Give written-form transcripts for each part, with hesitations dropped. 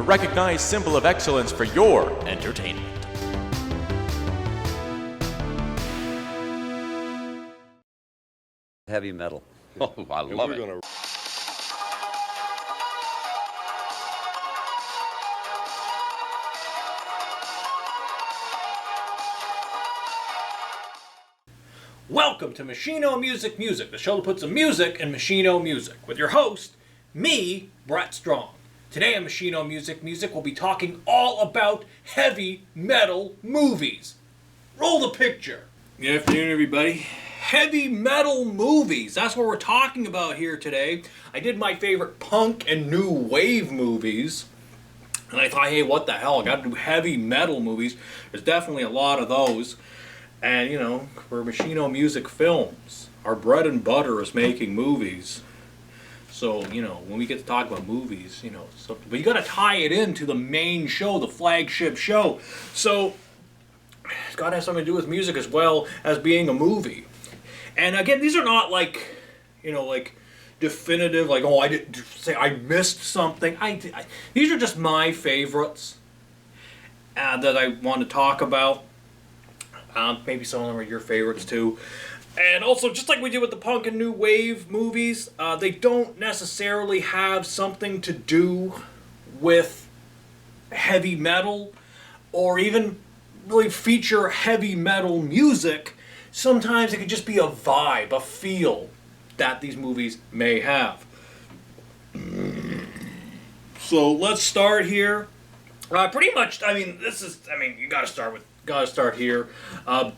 recognized symbol of excellence for your entertainment. Heavy metal. Oh, I love it. Welcome to Machino Music the show that puts some music in Machino music, with your host, me, Brett Strong. Today on Machino Music, we'll be talking all about heavy metal movies. Roll the picture. Good afternoon, everybody. Heavy metal movies, that's what we're talking about here today. I did my favorite punk and new wave movies, and I thought, hey, what the hell, I gotta do heavy metal movies. There's definitely a lot of those. And, you know, we're Machino Music Films. Our bread and butter is making movies. So, you know, when we get to talk about movies, you know, but you got to tie it into the main show, the flagship show. So, it's got to have something to do with music as well as being a movie. And again, these are not like, you know, like definitive, like, oh, I didn't say I missed something. These are just my favorites that I want to talk about. Maybe some of them are your favorites too. And also, just like we did with the punk and new wave movies, they don't necessarily have something to do with heavy metal or even really feature heavy metal music. Sometimes it could just be a vibe, a feel that these movies may have. So let's start here. Pretty much, you gotta start here.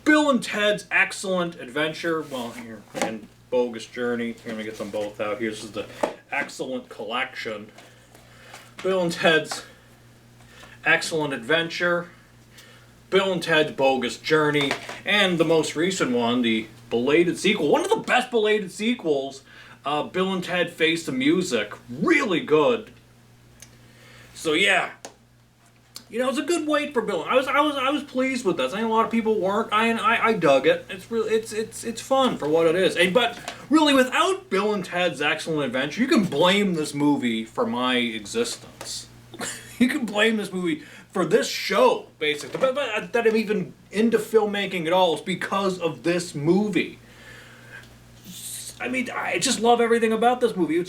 Bill and Ted's Excellent Adventure. Well, here, and Bogus Journey. Here, let me get them both out here. This is the Excellent Collection. Bill and Ted's Excellent Adventure. Bill and Ted's Bogus Journey. And the most recent one, the belated sequel. One of the best belated sequels. Bill and Ted Face the Music. Really good. So yeah. You know, it's a good wait for Bill. I was pleased with this. I think a lot of people weren't. I dug it. It's really it's fun for what it is. But really, without Bill and Ted's Excellent Adventure, you can blame this movie for my existence. You can blame this movie for this show, basically. But that I'm even into filmmaking at all is because of this movie. I mean, I just love everything about this movie. It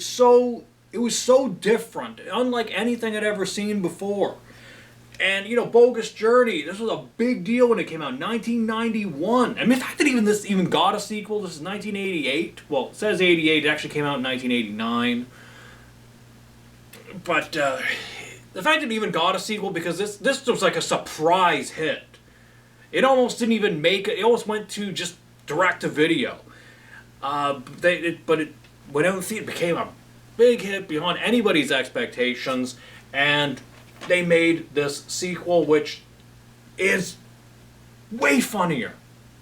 was so different, unlike anything I'd ever seen before. And, you know, Bogus Journey, this was a big deal when it came out, 1991. I mean, the fact that this even got a sequel, this is 1988. Well, it says 88, it actually came out in 1989. But the fact that it even got a sequel, because this was like a surprise hit. It almost didn't even make it, it almost went to just direct-to-video. But it went out and see it became a big hit beyond anybody's expectations, and they made this sequel, which is way funnier.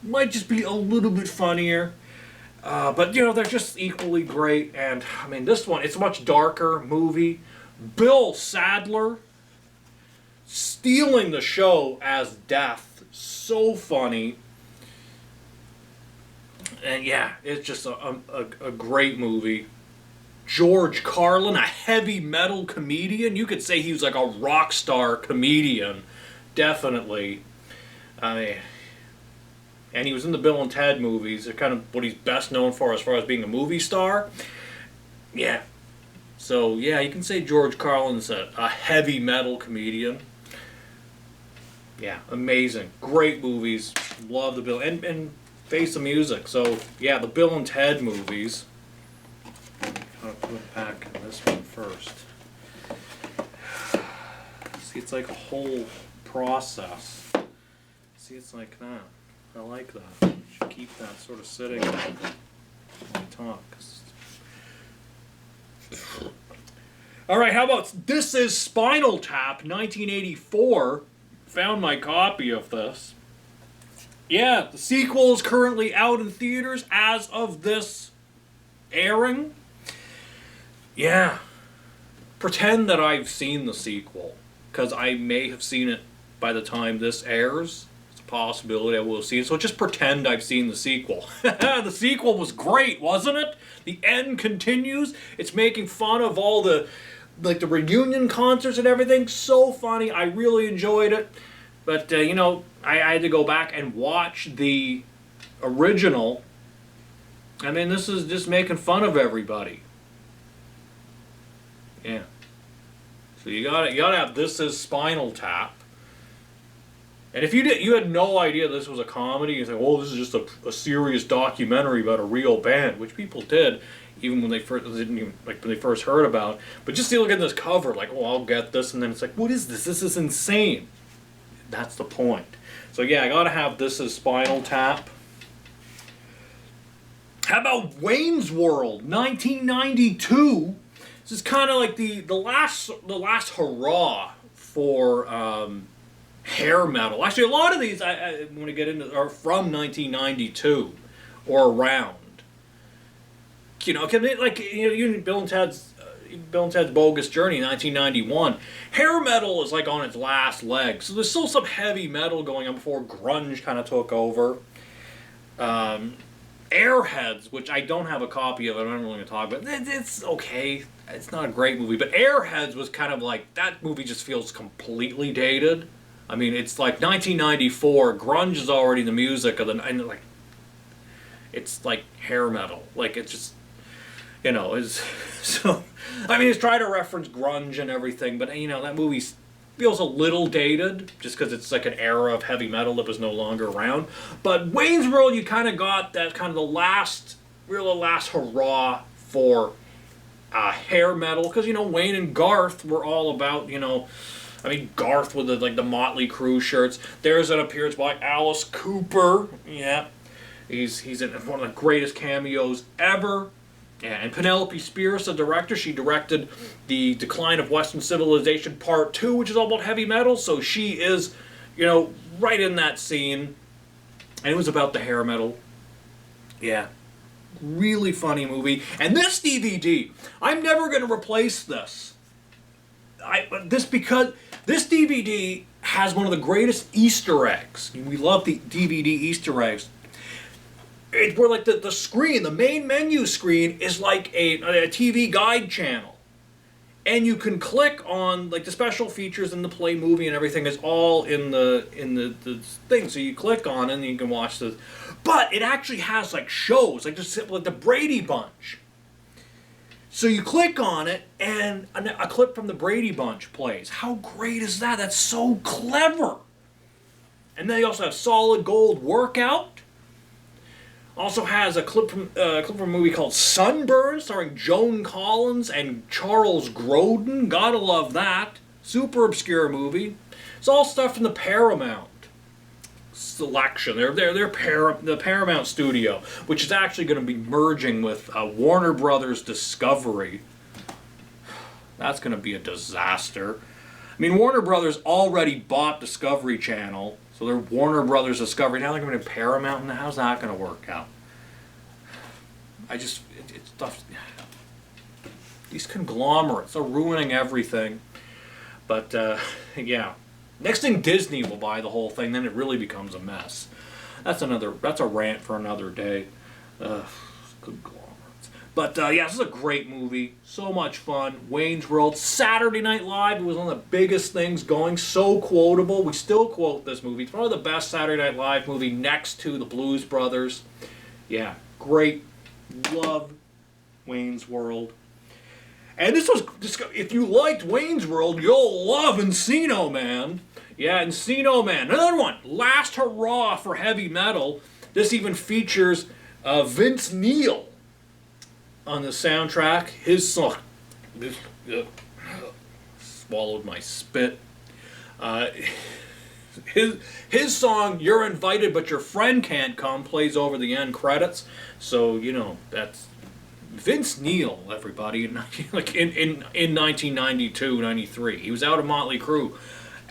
Might just be a little bit funnier. But, you know, they're just equally great. And, I mean, this one, it's a much darker movie. Bill Sadler stealing the show as Death. So funny. And, yeah, it's just a great movie. George Carlin, a heavy metal comedian. You could say he was like a rock star comedian. Definitely. I mean, and he was in the Bill and Ted movies. They're kind of what he's best known for as far as being a movie star. Yeah. So, yeah, you can say George Carlin's a heavy metal comedian. Yeah, amazing. Great movies. Love the Bill. And Face the Music. So, yeah, the Bill and Ted movies. I'll put back this one first. See, it's like a whole process. See, it's like that. I like that. Should keep that sort of sitting when we talk. Alright, how about This Is Spinal Tap, 1984. Found my copy of this. Yeah, the sequel is currently out in theaters as of this airing. Yeah. Pretend that I've seen the sequel, because I may have seen it by the time this airs. It's a possibility I will see it, so just pretend I've seen the sequel. The sequel was great, wasn't it? The end continues. It's making fun of all the like the reunion concerts and everything, so funny. I really enjoyed it. But, you know, I had to go back and watch the original. I mean, this is just making fun of everybody. Yeah. So you gotta have This Is Spinal Tap. And if you had no idea this was a comedy, you think, "Oh, this is just a serious documentary about a real band," which people did, even when they first heard about it. But just to look at this cover, like, "Oh, I'll get this," and then it's like, "What is this? This is insane." That's the point. So yeah, I gotta have This Is Spinal Tap. How about Wayne's World, 1992? This is kind of like the last hurrah for hair metal. Actually, a lot of these I want to get into are from 1992 or around. You know, Bill and Ted's Bogus Journey, 1991. Hair metal is like on its last leg, so there's still some heavy metal going on before grunge kind of took over. Airheads, which I don't have a copy of, I'm not really going to talk about. It's okay. It's not a great movie, but Airheads was kind of like, that movie just feels completely dated. I mean, it's like 1994. Grunge is already the music of it's like hair metal. Like, it's just, you know, it's so. I mean, it's trying to reference grunge and everything, but you know, that movie feels a little dated just because it's like an era of heavy metal that was no longer around. But Wayne's World, you kind of got that kind of the last hurrah for hair metal, because you know, Wayne and Garth were all about, you know, I mean, Garth with the Motley Crue shirts. There's an appearance by Alice Cooper. Yeah, he's in one of the greatest cameos ever. Yeah, and Penelope Spears, the director, she directed The Decline of Western Civilization Part 2, which is all about heavy metal, so she is, you know, right in that scene. And it was about the hair metal. Yeah. Really funny movie. And this DVD, I'm never going to replace this. Because this DVD has one of the greatest Easter eggs. We love the DVD Easter eggs. Where like the screen, the main menu screen is like a TV guide channel, and you can click on like the special features and the play movie and everything is all in the thing. So you click on it and you can watch this. But it actually has like shows, like the Brady Bunch. So you click on it and a clip from the Brady Bunch plays. How great is that? That's so clever. And then you also have Solid Gold Workout. Also has a clip from a movie called Sunburn, starring Joan Collins and Charles Grodin. Gotta love that. Super obscure movie. It's all stuff from the Paramount selection. They're the Paramount Studio, which is actually going to be merging with Warner Brothers Discovery. That's going to be a disaster. I mean, Warner Brothers already bought Discovery Channel. So they're Warner Brothers Discovery. Now they're going to Paramount, and how's that going to work out? It's tough. These conglomerates are ruining everything. But, yeah. Next thing, Disney will buy the whole thing, then it really becomes a mess. That's a rant for another day. Conglomerates. But, yeah, this is a great movie. So much fun. Wayne's World. Saturday Night Live. It was one of the biggest things going. So quotable. We still quote this movie. It's probably the best Saturday Night Live movie next to the Blues Brothers. Yeah, great. Love Wayne's World. And if you liked Wayne's World, you'll love Encino Man. Yeah, Encino Man. Another one. Last hurrah for heavy metal. This even features Vince Neil on the soundtrack. His song, swallowed my spit. His song, You're Invited But Your Friend Can't Come, plays over the end credits. So, you know, that's Vince Neil, everybody, in 1992, 93. He was out of Motley Crue.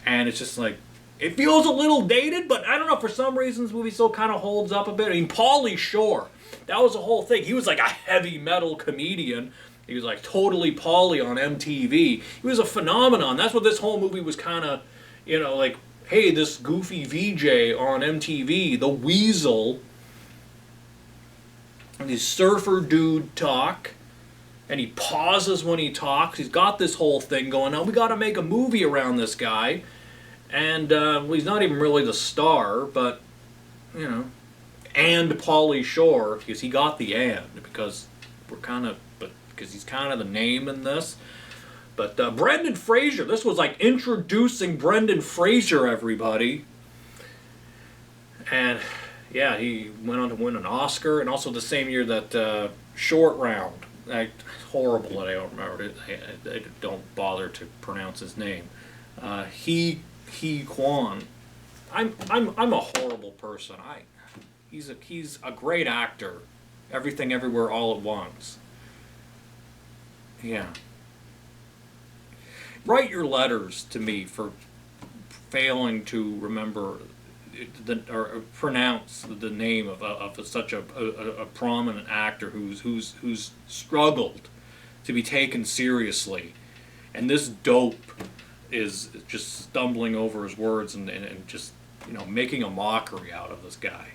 And it's just like, it feels a little dated, but I don't know, for some reason this movie still kind of holds up a bit. I mean, Pauly Shore, that was the whole thing. He was like a heavy metal comedian. He was like totally Pauly on MTV. He was a phenomenon. That's what this whole movie was kind of, you know, like, hey, this goofy VJ on MTV, the Weasel, and his surfer dude talk. and he pauses when he talks. He's got this whole thing going on. We got to make a movie around this guy. And well, he's not even really the star, but, you know, and Pauly Shore, because he got the and, because he's kind of the name in this. But Brendan Fraser, this was like introducing Brendan Fraser, everybody. And yeah, he went on to win an Oscar, and also the same year that Short Round, horrible that I don't remember it. I don't bother to pronounce his name. He Kwan. I'm a horrible person. He's a great actor. Everything, Everywhere, All at Once. Yeah. Write your letters to me for failing to remember or pronounce the name of such a prominent actor who's struggled to be taken seriously, and this dope is just stumbling over his words and just, you know, making a mockery out of this guy.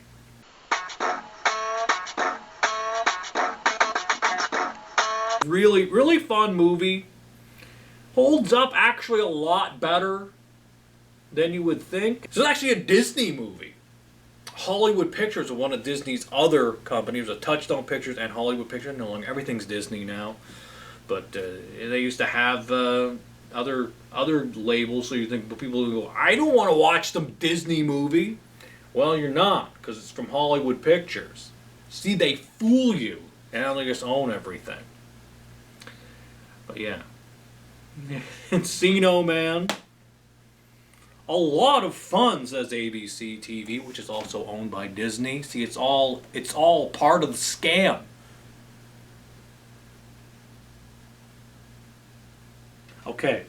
Really, really fun movie. Holds up actually a lot better than you would think. This is actually a Disney movie. Hollywood Pictures are one of Disney's other companies, Touchstone Pictures and Hollywood Pictures. No longer, everything's Disney now. But they used to have other labels, so you think people who go, I don't want to watch some Disney movie. Well, you're not, because it's from Hollywood Pictures. See, they fool you, and now they just own everything. But yeah. Encino Man. A lot of fun, says ABC TV, which is also owned by Disney. See, it's all part of the scam. Okay.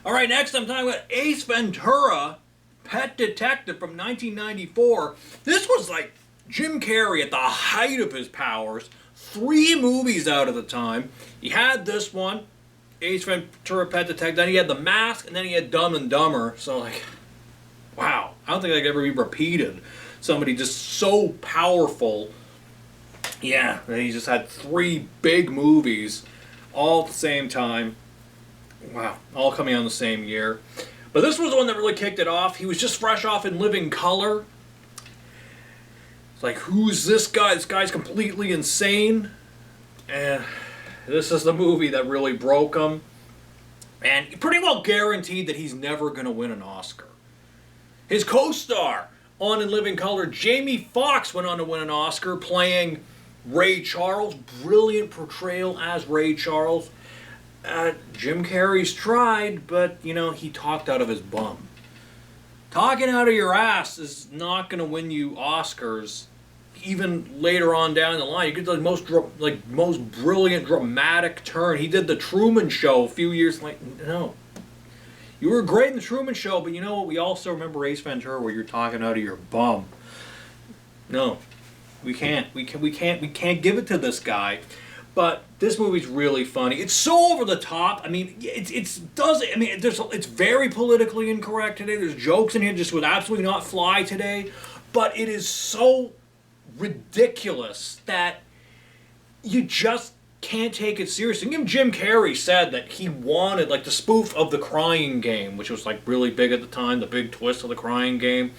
Alright, next I'm talking about Ace Ventura, Pet Detective from 1994. This was like Jim Carrey at the height of his powers. 3 movies out of the time. He had this one, Ace Ventura, Pet Detective, then he had The Mask, and then he had Dumb and Dumber. So, like, wow. I don't think that could ever be repeated. Somebody just so powerful. Yeah, he just had 3 big movies all at the same time. Wow, all coming out in the same year. But this was the one that really kicked it off. He was just fresh off In Living Color. It's like, who's this guy? This guy's completely insane. And this is the movie that really broke him. And pretty well guaranteed that he's never going to win an Oscar. His co-star on In Living Color, Jamie Foxx, went on to win an Oscar playing Ray Charles. Brilliant portrayal as Ray Charles. Jim Carrey's tried, but, you know, he talked out of his bum. Talking out of your ass is not going to win you Oscars. Even later on down the line, you get the most brilliant dramatic turn. He did The Truman Show a few years later. No. You were great in The Truman Show, but you know what? We also remember Ace Ventura, where you're talking out of your bum. No. We can't give it to this guy. But this movie's really funny. It's so over the top. I mean, it's very politically incorrect today. There's jokes in here just would absolutely not fly today. But it is so ridiculous that you just can't take it seriously. Even Jim Carrey said that he wanted, like, the spoof of The Crying Game, which was, like, really big at the time, the big twist of The Crying Game.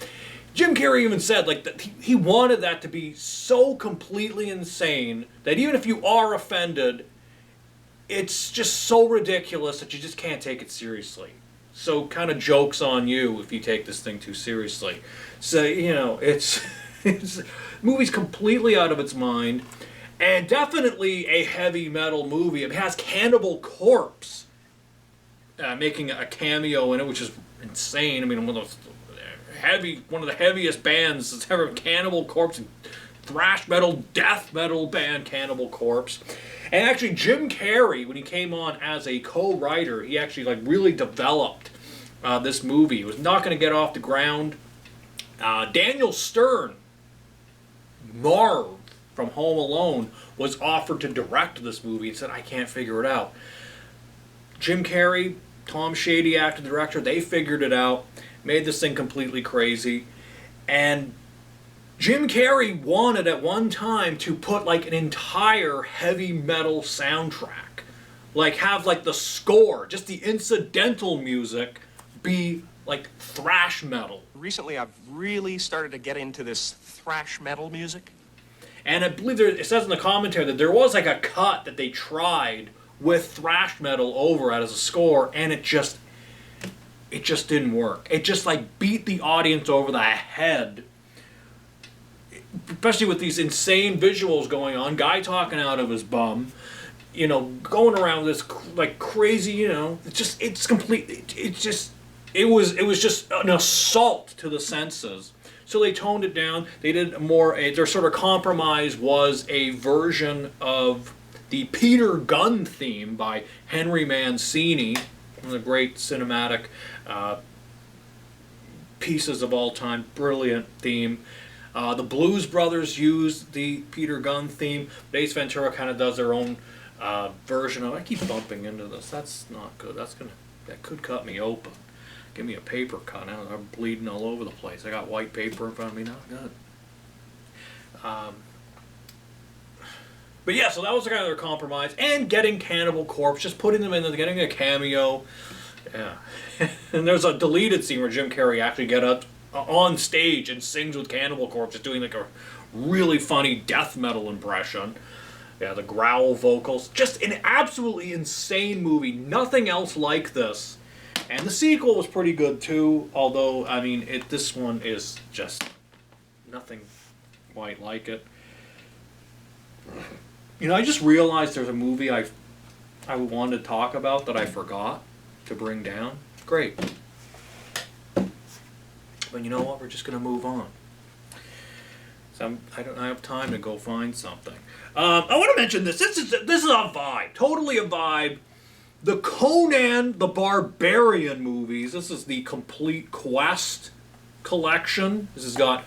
Jim Carrey even said, like, that he wanted that to be so completely insane that even if you are offended, it's just so ridiculous that you just can't take it seriously. So kind of joke's on you if you take this thing too seriously. So, you know, it's movie's completely out of its mind, and definitely a heavy metal movie. It has Cannibal Corpse making a cameo in it, which is insane. I mean, one of the heaviest bands that's ever, Cannibal Corpse, thrash metal, death metal band Cannibal Corpse. And actually Jim Carrey, when he came on as a co-writer, he actually really developed this movie. It was not going to get off the ground. Daniel Stern, Marv from Home Alone, was offered to direct this movie and said, I can't figure it out. Jim Carrey, Tom Shady, actor, director, they figured it out, made this thing completely crazy, and Jim Carrey wanted at one time to put like an entire heavy metal soundtrack. Like have like the score, just the incidental music be like thrash metal. Recently, I've really started to get into this thrash metal music. And I believe it says in the commentary that there was like a cut that they tried with thrash metal over it as a score, and it just didn't work. It just like beat the audience over the head. Especially with these insane visuals going on, guy talking out of his bum, you know, going around this like crazy, you know, it was just an assault to the senses. So they toned it down. They did their sort of compromise was a version of the Peter Gunn theme by Henry Mancini, one of the great cinematic pieces of all time. Brilliant theme. The Blues Brothers used the Peter Gunn theme. Ace Ventura kind of does their own version of it. I keep bumping into this. That's not good. That could cut me open. Give me a paper cut. Now I'm bleeding all over the place. I got white paper in front of me. Not good. But yeah, so that was kind of their compromise. And getting Cannibal Corpse, just putting them in there, getting a cameo. Yeah. And there's a deleted scene where Jim Carrey actually get up on stage and sings with Cannibal Corpse, just doing like a really funny death metal impression. Yeah, the growl vocals. Just an absolutely insane movie. Nothing else like this. And the sequel was pretty good too, although, I mean, this one is just nothing quite like it. You know, I just realized there's a movie I wanted to talk about that I forgot to bring down. Great. But you know what? We're just going to move on. So I don't have time to go find something. I want to mention this. This is a vibe. Totally a vibe. The Conan the Barbarian movies. This is the Complete Quest collection. This has got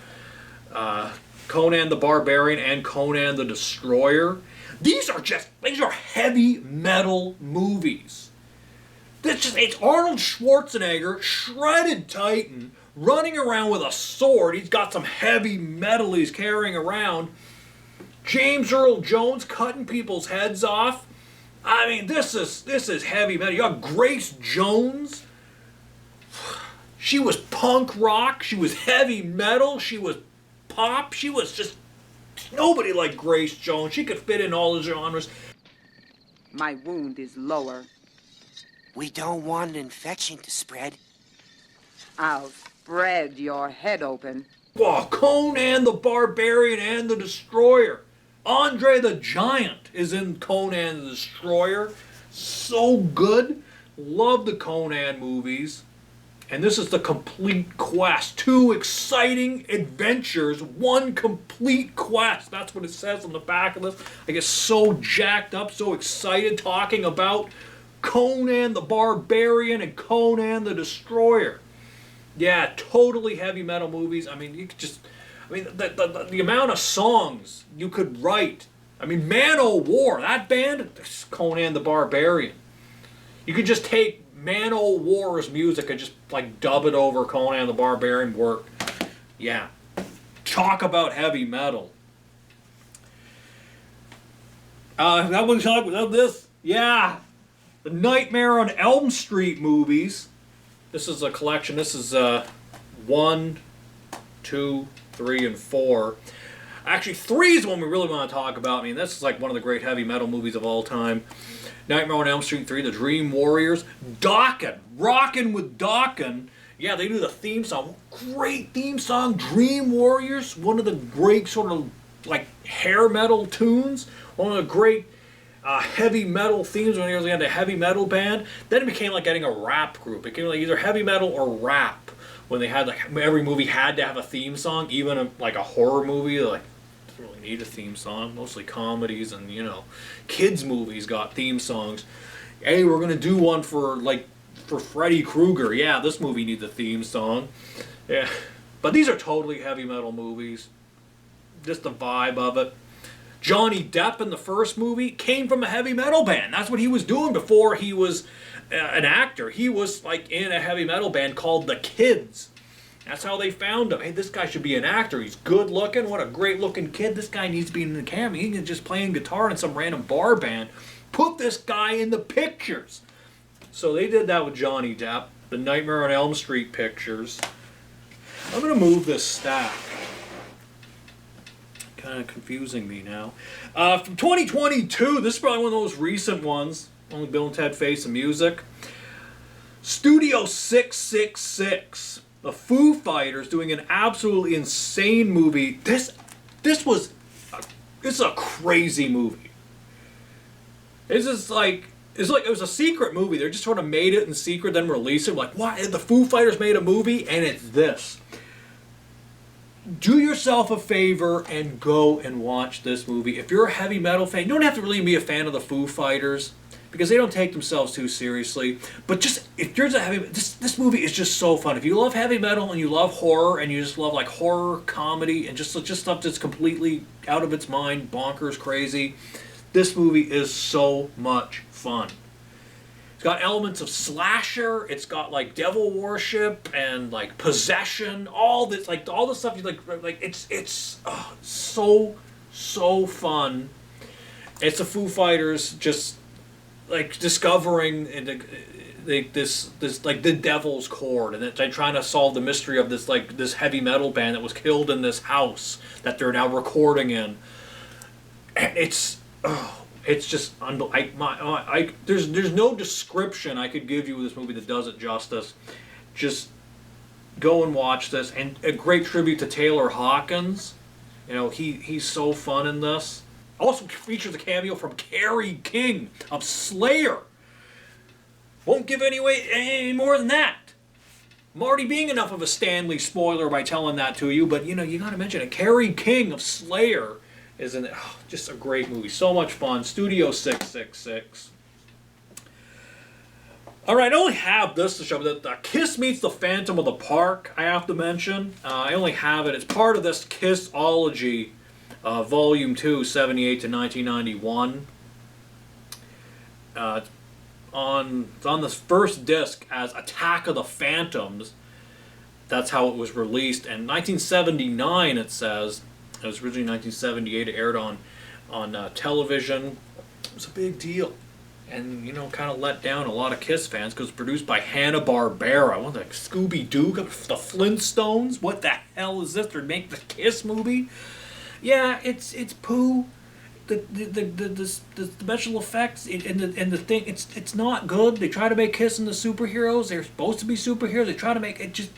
Conan the Barbarian and Conan the Destroyer. These are heavy metal movies. It's Arnold Schwarzenegger, shredded titan, running around with a sword. He's got some heavy metal he's carrying around. James Earl Jones cutting people's heads off. I mean, this is heavy metal. You got Grace Jones. She was punk rock. She was heavy metal. She was pop. She was just nobody like Grace Jones. She could fit in all the genres. My wound is lower. We don't want an infection to spread. I'll spread your head open. Oh, Conan the Barbarian and the Destroyer. Andre the Giant is in Conan the Destroyer. So good. Love the Conan movies. And this is the Complete Quest. 2 exciting adventures, 1 complete quest. That's what it says on the back of this. I get so jacked up, so excited talking about Conan the Barbarian and Conan the Destroyer. Yeah, totally heavy metal movies. I mean, you could just... the amount of songs you could write. I mean, Man-O-War, that band, Conan the Barbarian. You could just take Man-O-War's music and just like dub it over Conan the Barbarian work. Yeah. Talk about heavy metal. That one's talk about this. Yeah. The Nightmare on Elm Street movies. This is a collection. This is 1, 2, 3, and 4. Actually, 3 is the one we really want to talk about. I mean, this is like one of the great heavy metal movies of all time. Nightmare on Elm Street 3, The Dream Warriors. Dokken, Rockin' with Dokken. Yeah, they do the theme song. Great theme song. Dream Warriors, one of the great sort of like hair metal tunes. One of the great heavy metal themes when he had a heavy metal band. Then it became like getting a rap group. It became like either heavy metal or rap. When they had like every movie had to have a theme song, even like a horror movie, like doesn't really need a theme song. Mostly comedies and kids movies got theme songs. Hey, we're gonna do one for Freddy Krueger. Yeah, this movie needs a theme song. Yeah, but these are totally heavy metal movies. Just the vibe of it. Johnny Depp in the first movie came from a heavy metal band. That's what he was doing before he was an actor. He was like in a heavy metal band called The Kids. That's how they found him. Hey, this guy should be an actor. He's good looking. What a great looking kid. This guy needs to be in the camera. He can just playing guitar in some random bar band. Put this guy in the pictures. So they did that with Johnny Depp. The Nightmare on Elm Street pictures. I'm going to move this stack. Kind of confusing me now. From 2022, this is probably one of those recent ones. Only Bill and Ted Face the Music. Studio 666. The Foo Fighters doing an absolutely insane movie. This is a crazy movie. It's just like it was a secret movie. They just sort of made it in secret, then released it. Like, what? The Foo Fighters made a movie, and it's this. Do yourself a favor and go and watch this movie. If you're a heavy metal fan, you don't have to really be a fan of the Foo Fighters because they don't take themselves too seriously. But just if you're a heavy, this movie is just so fun. If you love heavy metal and you love horror and you just love like horror comedy and just stuff that's completely out of its mind, bonkers, crazy, this movie is so much fun. It's got elements of slasher. It's got like devil worship and like possession. All this, like all the stuff you like. It's so fun. It's the Foo Fighters just like discovering this like the devil's chord, and they're trying to solve the mystery of this heavy metal band that was killed in this house that they're now recording in. And it's just there's no description I could give you of this movie that does it justice. Just go and watch this, and a great tribute to Taylor Hawkins. You know, he's so fun in this. Also features a cameo from Kerry King of Slayer. Won't give any more than that. I'm already being enough of a Stanley spoiler by telling that to you, but you know, you gotta mention it. Kerry King of Slayer is in it. Oh, just a great movie. So much fun. Studio 666. Alright, I only have this to show, but the Kiss meets the Phantom of the Park, I have to mention. I only have it. It's part of this Kissology, Volume 2, 78 to 1991. It's on the first disc as Attack of the Phantoms. That's how it was released. And 1979, it says. It was originally 1978. It aired on television. It was a big deal. And, you know, kind of let down a lot of Kiss fans because it was produced by Hanna-Barbera. What, like Scooby-Doo? The Flintstones? What the hell is this? They're making the Kiss movie? Yeah, it's poo. The special effects and the thing, it's not good. They try to make Kiss into superheroes. They're supposed to be superheroes. They try to make it just...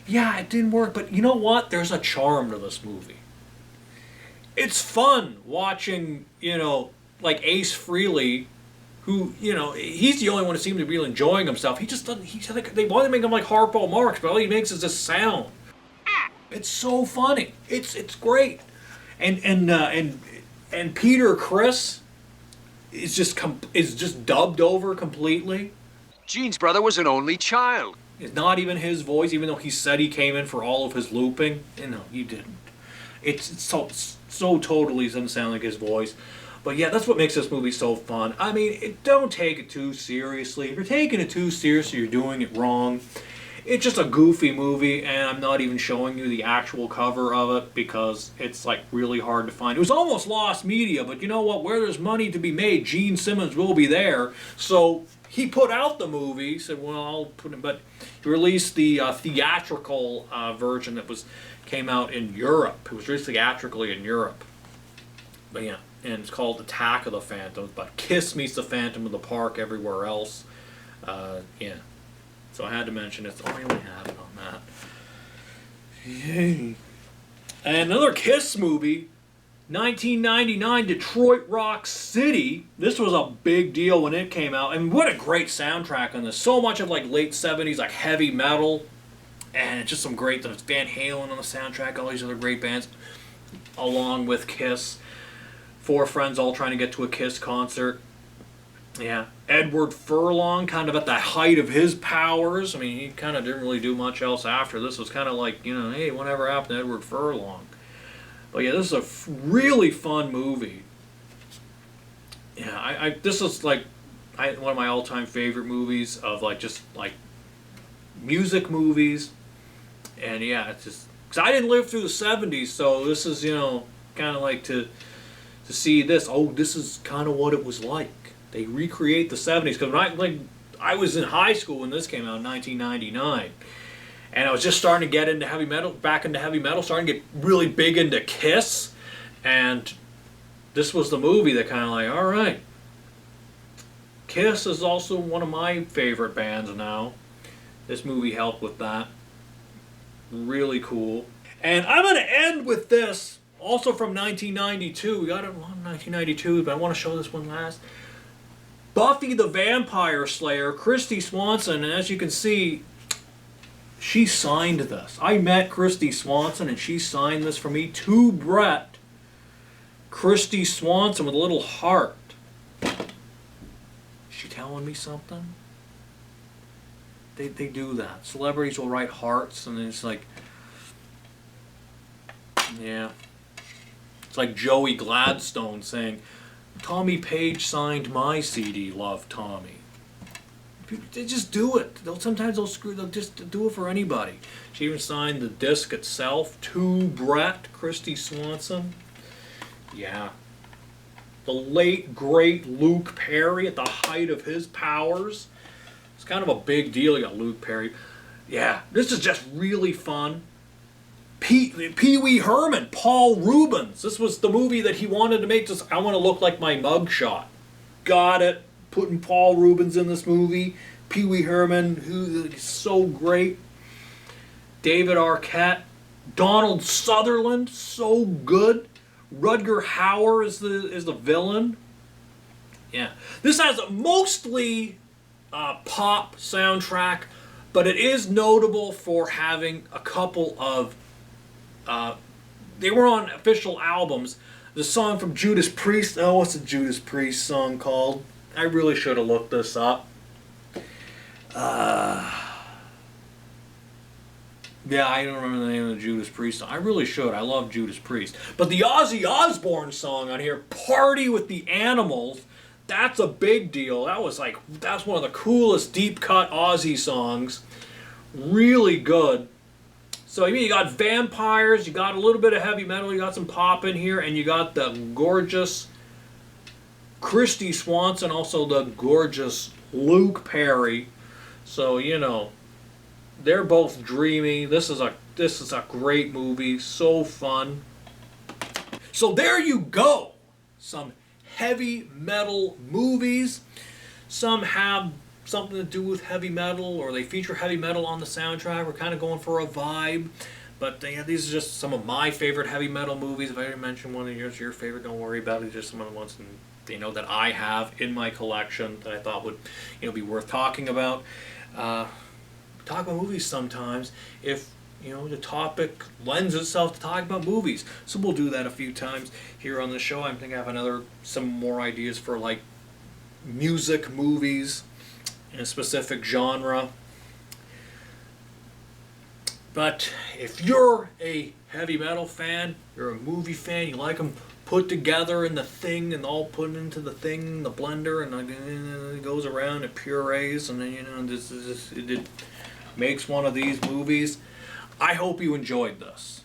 Yeah, it didn't work. But you know what? There's a charm to this movie. It's fun watching, you know, like Ace Frehley, who, you know, he's the only one who seems to be really enjoying himself. He just doesn't, he's like, they want to make him like Harpo Marx, but all he makes is this sound. It's so funny. It's great. And Peter Criss is just dubbed over completely. Gene's brother was an only child. It's not even his voice, even though he said he came in for all of his looping. No, he didn't. It's so totally doesn't sound like his voice. But yeah, that's what makes this movie so fun. I mean, don't take it too seriously. If you're taking it too seriously, you're doing it wrong. It's just a goofy movie, and I'm not even showing you the actual cover of it because it's like really hard to find. It was almost lost media, but you know what? Where there's money to be made, Gene Simmons will be there. So he put out the movie. Said, "Well, I'll put it," but he released the theatrical version that came out in Europe. It was released theatrically in Europe. But yeah, and it's called Attack of the Phantoms. But Kiss meets the Phantom of the Park everywhere else. Yeah. So I had to mention it. I only have it on that. Yay. And another Kiss movie, 1999, Detroit Rock City. This was a big deal when it came out. And what a great soundtrack on this. So much of like late 70s, like heavy metal. And it's just some great stuff. Van Halen on the soundtrack, all these other great bands. Along with Kiss. 4 friends all trying to get to a Kiss concert. Yeah, Edward Furlong, kind of at the height of his powers. I mean, he kind of didn't really do much else after this. It was kind of like, you know, hey, whatever happened to Edward Furlong? But yeah, this is a really fun movie. Yeah, this is like one of my all-time favorite movies of like just like music movies. And yeah, it's just because I didn't live through the '70s, so this is kind of like to see this. Oh, this is kind of what it was like. They recreate the '70s because I was in high school when this came out in 1999, and I was just starting to get into heavy metal, starting to get really big into Kiss, and this was the movie that kind of like, all right. Kiss is also one of my favorite bands now. This movie helped with that. Really cool. And I'm going to end with this, also from 1992. We got it in 1992, but I want to show this one last. Buffy the Vampire Slayer, Christy Swanson, and as you can see, she signed this. I met Christy Swanson, and she signed this for me to Brett. Christy Swanson with a little heart. She telling me something? They do that. Celebrities will write hearts, and it's like, yeah. It's like Joey Gladstone saying, Tommy Page signed my CD, Love Tommy. They just do it. They'll just do it for anybody. She even signed the disc itself to Brett, Christy Swanson. Yeah. The late, great Luke Perry at the height of his powers. It's kind of a big deal. You got Luke Perry. Yeah, this is just really fun. Pee Wee Herman, Paul Rubens. This was the movie that he wanted to make. I want to look like my mugshot. Got it. Putting Paul Rubens in this movie. Pee Wee Herman, who is so great. David Arquette. Donald Sutherland, so good. Rutger Hauer is the villain. Yeah, this has a mostly pop soundtrack, but it is notable for having a couple of. They were on official albums. The song from Judas Priest. Oh, what's the Judas Priest song called? I really should have looked this up. Yeah, I don't remember the name of the Judas Priest song. I really should. I love Judas Priest. But the Ozzy Osbourne song on here, Party with the Animals, that's a big deal. That's one of the coolest deep cut Ozzy songs. Really good. So I mean, you got vampires, you got a little bit of heavy metal, you got some pop in here, and you got the gorgeous Christy Swanson, also the gorgeous Luke Perry. So, they're both dreamy. This is a great movie. So fun. So there you go. Some heavy metal movies. Some have something to do with heavy metal, or they feature heavy metal on the soundtrack. We're kind of going for a vibe. But these are just some of my favorite heavy metal movies. If I didn't mention one of yours, your favorite, don't worry about it. Just some of the ones that I have in my collection that I thought would be worth talking about. Talk about movies sometimes if the topic lends itself to talk about movies. So we'll do that a few times here on the show. I think I have some more ideas for like music movies in a specific genre. But if you're a heavy metal fan, you're a movie fan, you like them put together in the thing and all put into the thing, the blender, and it goes around, it purees, and then it makes one of these movies. I hope you enjoyed this.